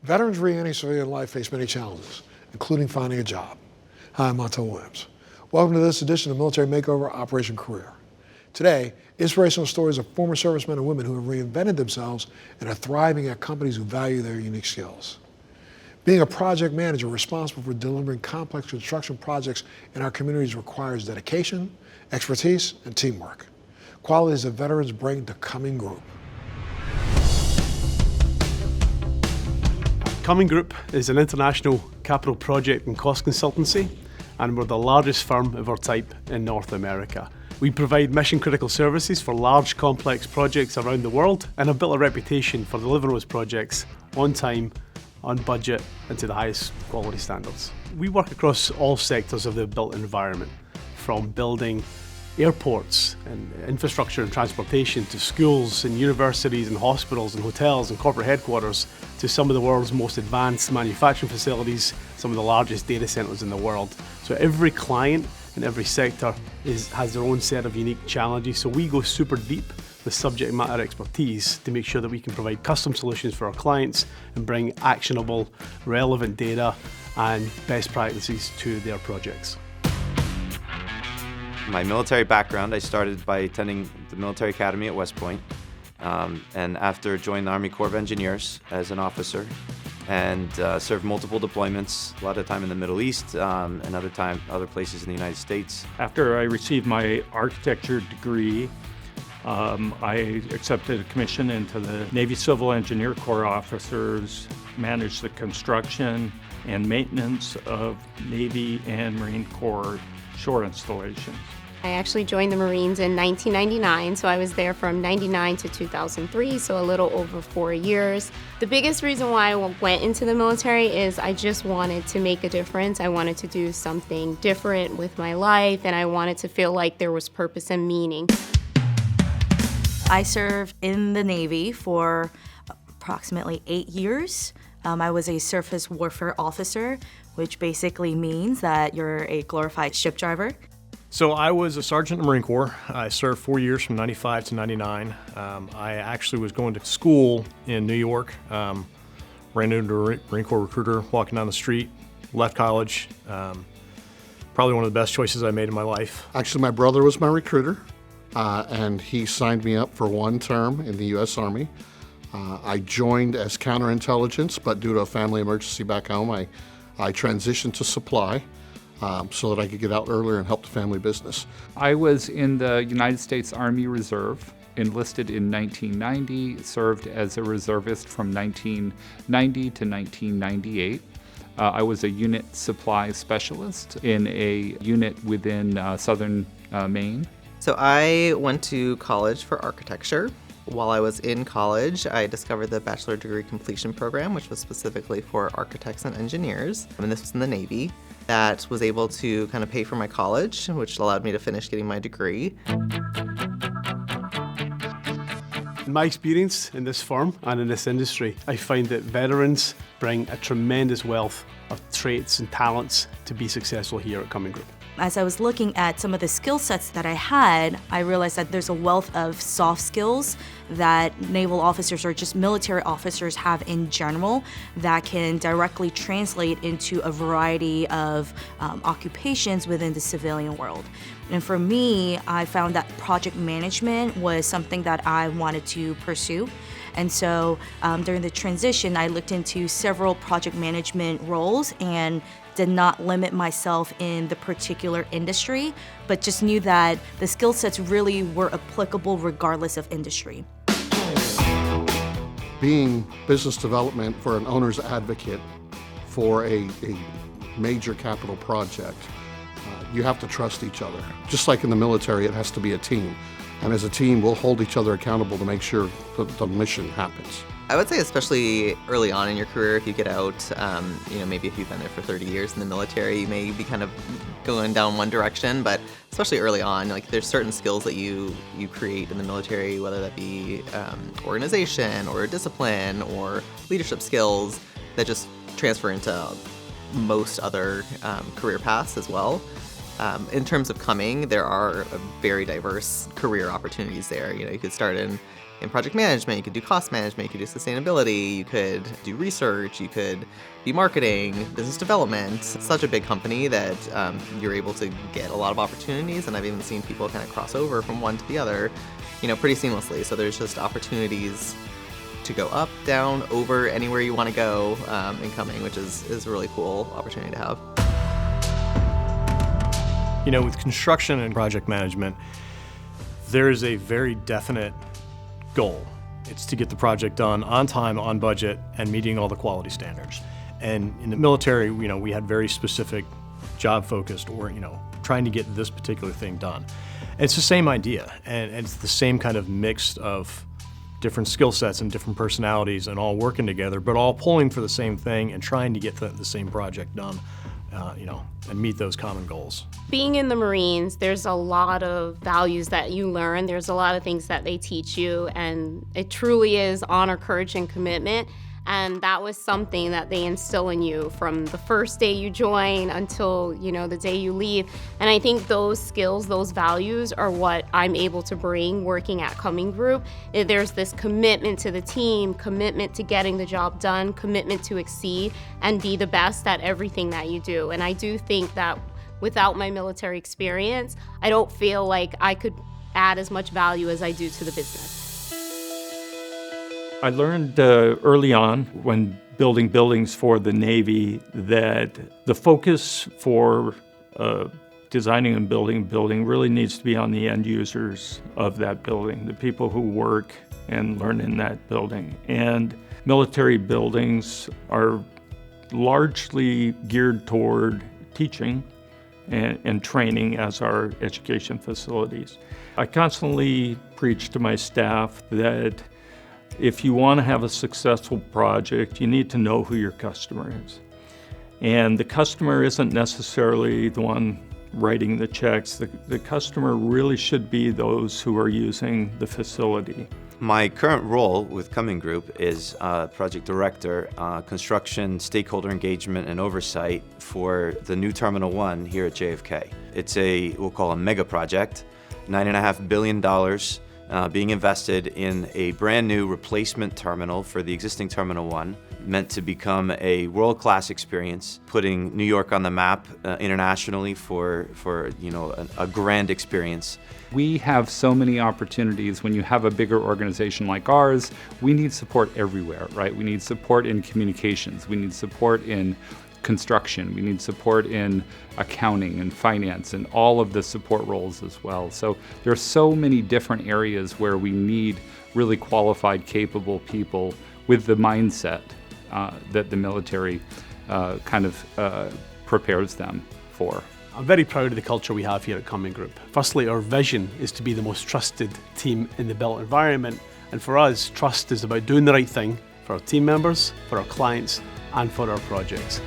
Veterans re-entering civilian life face many challenges, including finding a job. Hi, I'm Montel Williams. Welcome to this edition of Military Makeover Operation Career. Today, inspirational stories of former servicemen and women who have reinvented themselves and are thriving at companies who value their unique skills. Being a project manager responsible for delivering complex construction projects in our communities requires dedication, expertise, and teamwork. Qualities that veterans bring to Cumming Group. Cumming Group is an international capital project and cost consultancy, and we're the largest firm of our type in North America. We provide mission-critical services for large, complex projects around the world and have built a reputation for delivering those projects on time, on budget, and to the highest quality standards. We work across all sectors of the built environment, from building airports and infrastructure and transportation to schools and universities and hospitals and hotels and corporate headquarters to some of the world's most advanced manufacturing facilities, some of the largest data centers in the world. So every client in every sector has their own set of unique challenges, so we go super deep with subject matter expertise to make sure that we can provide custom solutions for our clients and bring actionable, relevant data and best practices to their projects. My military background, I started by attending the military academy at West Point, and after joining the Army Corps of Engineers as an officer, and served multiple deployments, a lot of time in the Middle East, and other places in the United States. After I received my architecture degree, I accepted a commission into the Navy Civil Engineer Corps officers, managed the construction and maintenance of Navy and Marine Corps shore installations. I actually joined the Marines in 1999, so I was there from 99 to 2003, so a little over 4 years. The biggest reason why I went into the military is I just wanted to make a difference. I wanted to do something different with my life, and I wanted to feel like there was purpose and meaning. I served in the Navy for approximately 8 years. I was a surface warfare officer, which basically means that you're a glorified ship driver. So I was a sergeant in the Marine Corps. I served 4 years from 95 to 99. I actually was going to school in New York. Ran into a Marine Corps recruiter walking down the street, left college. Probably one of the best choices I made in my life. Actually, my brother was my recruiter, and he signed me up for one term in the U.S. Army. I joined as counterintelligence, but due to a family emergency back home, I transitioned to supply so that I could get out earlier and help the family business. I was in the United States Army Reserve, enlisted in 1990, served as a reservist from 1990 to 1998. I was a unit supply specialist in a unit within southern Maine. So I went to college for architecture. While I was in college, I discovered the Bachelor Degree Completion Program, which was specifically for architects and engineers. And this was in the Navy. That was able to kind of pay for my college, which allowed me to finish getting my degree. In my experience in this firm and in this industry, I find that veterans bring a tremendous wealth of traits and talents to be successful here at Cumming Group. As I was looking at some of the skill sets that I had, I realized that there's a wealth of soft skills that naval officers or just military officers have in general that can directly translate into a variety of occupations within the civilian world. And for me, I found that project management was something that I wanted to pursue. And so during the transition, I looked into several project management roles and did not limit myself in the particular industry, but just knew that the skill sets really were applicable regardless of industry. Being business development for an owner's advocate for a major capital project, you have to trust each other. Just like in the military, it has to be a team. And as a team, we'll hold each other accountable to make sure that the mission happens. I would say especially early on in your career, if you get out, maybe if you've been there for 30 years in the military, you may be kind of going down one direction, but especially early on, like there's certain skills that you create in the military, whether that be organization or discipline or leadership skills that just transfer into most other career paths as well. In terms of Cumming, there are very diverse career opportunities there. You could start in project management, you could do cost management, you could do sustainability, you could do research, you could be marketing, business development. It's such a big company that you're able to get a lot of opportunities, and I've even seen people kind of cross over from one to the other, pretty seamlessly. So there's just opportunities to go up, down, over, anywhere you want to go in Cumming, which is a really cool opportunity to have. With construction and project management, there is a very definite goal. It's to get the project done on time, on budget, and meeting all the quality standards. And in the military, we had very specific job focused or, trying to get this particular thing done. And it's the same idea, and it's the same kind of mix of different skill sets and different personalities and all working together, but all pulling for the same thing and trying to get the same project done, and meet those common goals. Being in the Marines, there's a lot of values that you learn. There's a lot of things that they teach you, and it truly is honor, courage, and commitment. And that was something that they instill in you from the first day you join until, the day you leave. And I think those skills, those values are what I'm able to bring working at Cumming Group. There's this commitment to the team, commitment to getting the job done, commitment to exceed and be the best at everything that you do. And I do think that without my military experience, I don't feel like I could add as much value as I do to the business. I learned early on when building buildings for the Navy that the focus for designing and building a building really needs to be on the end users of that building, the people who work and learn in that building. And military buildings are largely geared toward teaching and training as our education facilities. I constantly preach to my staff that if you want to have a successful project, you need to know who your customer is. And the customer isn't necessarily the one writing the checks. The customer really should be those who are using the facility. My current role with Cumming Group is Project Director, Construction, Stakeholder Engagement and Oversight for the new Terminal 1 here at JFK. It's we'll call a mega project, $9.5 billion being invested in a brand new replacement terminal for the existing Terminal 1, meant to become a world-class experience, putting New York on the map internationally for a grand experience. We have so many opportunities. When you have a bigger organization like ours, we need support everywhere, right? We need support in communications. We need support in construction. We need support in accounting and finance and all of the support roles as well. So there are so many different areas where we need really qualified, capable people with the mindset that the military prepares them for. I'm very proud of the culture we have here at Cumming Group. Firstly, our vision is to be the most trusted team in the built environment. And for us, trust is about doing the right thing for our team members, for our clients, and for our projects.